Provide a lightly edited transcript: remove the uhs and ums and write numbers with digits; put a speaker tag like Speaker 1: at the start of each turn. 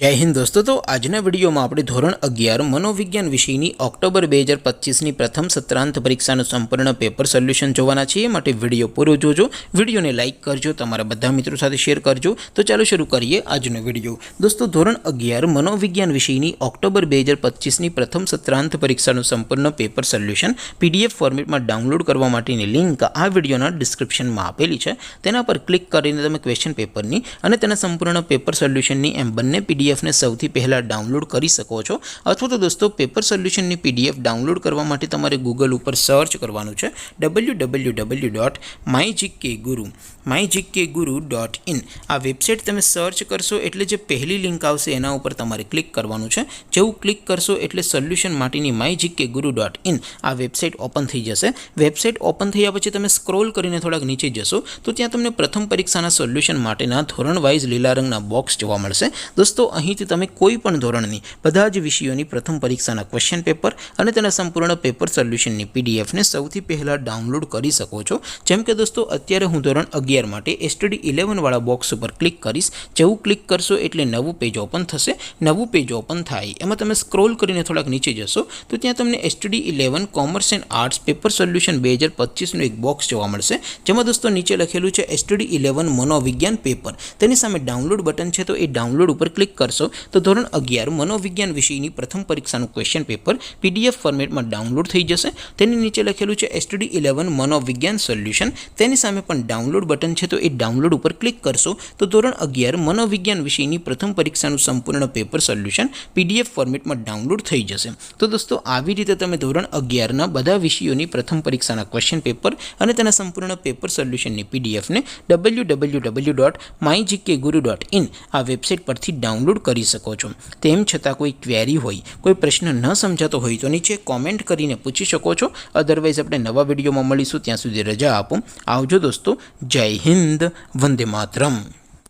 Speaker 1: जय हिंद दोस्तों। तो आजना विडियो में આપણે ધોરણ 11 મનોવિજ્ઞાન વિષયની ઓક્ટોબર 2025ની પ્રથમ સત્રાંત પરીક્ષાનું સંપૂર્ણ પેપર સોલ્યુશન જોવાના છીએ। માટે વિડિયો પૂરો જોજો, વિડિયોને લાઈક કરજો, તમારા બધા મિત્રો સાથે શેર કરજો। તો ચાલો શરૂ કરીએ આજનો વિડિયો। દોસ્તો ધોરણ 11 મનોવિજ્ઞાન વિષયની ઓક્ટોબર 2025ની પ્રથમ સત્રાંત પરીક્ષાનું સંપૂર્ણ પેપર સોલ્યુશન પીડીએફ ફોર્મેટમાં ડાઉનલોડ કરવા માટેની લિંક આ વિડિયોના ડિસ્ક્રિપ્શનમાં આપેલી છે। તેના પર ક્લિક કરીને તમે ક્વેશ્ચન પેપરની અને તેના સંપૂર્ણ પેપર સોલ્યુશનની એમ બંને પીડીએફ ने સૌથી પહેલા ડાઉનલોડ કરી શકો છો। અથવા તો દોસ્તો પેપર સોલ્યુશનની પીડીએફ ડાઉનલોડ કરવા માટે તમારે ગૂગલ ઉપર સર્ચ કરવાનું છે www.mygkguru.in। આ વેબસાઇટ તમે સર્ચ કરશો એટલે જે પહેલી લિંક આવશે એના ઉપર તમારે ક્લિક કરવાનું છે। જેવું ક્લિક કરશો એટલે સોલ્યુશન માટેની mygkguru.in આ વેબસાઇટ ઓપન થઈ જશે। વેબસાઇટ ઓપન થયા પછી તમે સ્ક્રોલ કરીને થોડાક નીચે જશો તો ત્યાં તમને પ્રથમ પરીક્ષાના સોલ્યુશન માટેના ધોરણ વાઇઝ લીલા રંગના બોક્સ જોવા મળશે। દોસ્તો અહીંથી તમે કોઈ પણ ધોરણની બધા જ વિષયોની પ્રથમ પરીક્ષાના ક્વેશ્ચન પેપર અને તેના સંપૂર્ણ પેપર સોલ્યુશનની પીડીએફને સૌથી પહેલાં ડાઉનલોડ કરી શકો છો। જેમ કે દોસ્તો અત્યારે હું ધોરણ 11 માટે STD 11 વાળા બોક્સ ઉપર ક્લિક કરીશ। જેવું ક્લિક કરશો એટલે નવું પેજ ઓપન થશે। નવું પેજ ઓપન થાય એમાં તમે સ્ક્રોલ કરીને થોડાક નીચે જશો તો ત્યાં તમને STD 11 commerce and arts paper solution 2025નું એક બોક્સ જોવા મળશે। જેમાં દોસ્તો નીચે લખેલું છે STD 11 મનોવિજ્ઞાન પેપર। તેની સામે ડાઉનલોડ બટન છે, તો એ ડાઉનલોડ ઉપર ક્લિક કરશો તો ધોરણ 11 મનોવિજ્ઞાન વિષયની પ્રથમ પરીક્ષાનું ક્વેશ્ચન પેપર પીડીએફ ફોર્મેટમાં ડાઉનલોડ થઈ જશે। તેની નીચે લખેલું છે STD 11 મનોવિજ્ઞાન સોલ્યુશન। તેની સામે પણ ડાઉનલોડ બટન છે, તો એ ડાઉનલોડ ઉપર ક્લિક કરશો તો ધોરણ 11 મનોવિજ્ઞાન વિષયની પ્રથમ પરીક્ષાનું સંપૂર્ણ પેપર સોલ્યુશન પીડીએફ ફોર્મેટમાં ડાઉનલોડ થઈ જશે। તો દોસ્તો આવી રીતે તમે ધોરણ 11ના બધા વિષયોની પ્રથમ પરીક્ષાના ક્વેશ્ચન પેપર અને તેના સંપૂર્ણ પેપર સોલ્યુશનની પીડીએફને www.mygkguru.in આ વેબસાઇટ પરથી ડાઉનલોડ કરી શકો છો। તેમ છતાં કોઈ ક્વેરી હોય, કોઈ પ્રશ્ન ન સમજાતો હોય તો નીચે કોમેન્ટ કરીને પૂછી શકો છો। અધરવાઇઝ આપણે નવા વિડીયોમાં મળીશું, ત્યાં સુધી રજા આપો। આવજો દોસ્તો। જય હિન્દ, વંદે માતરમ।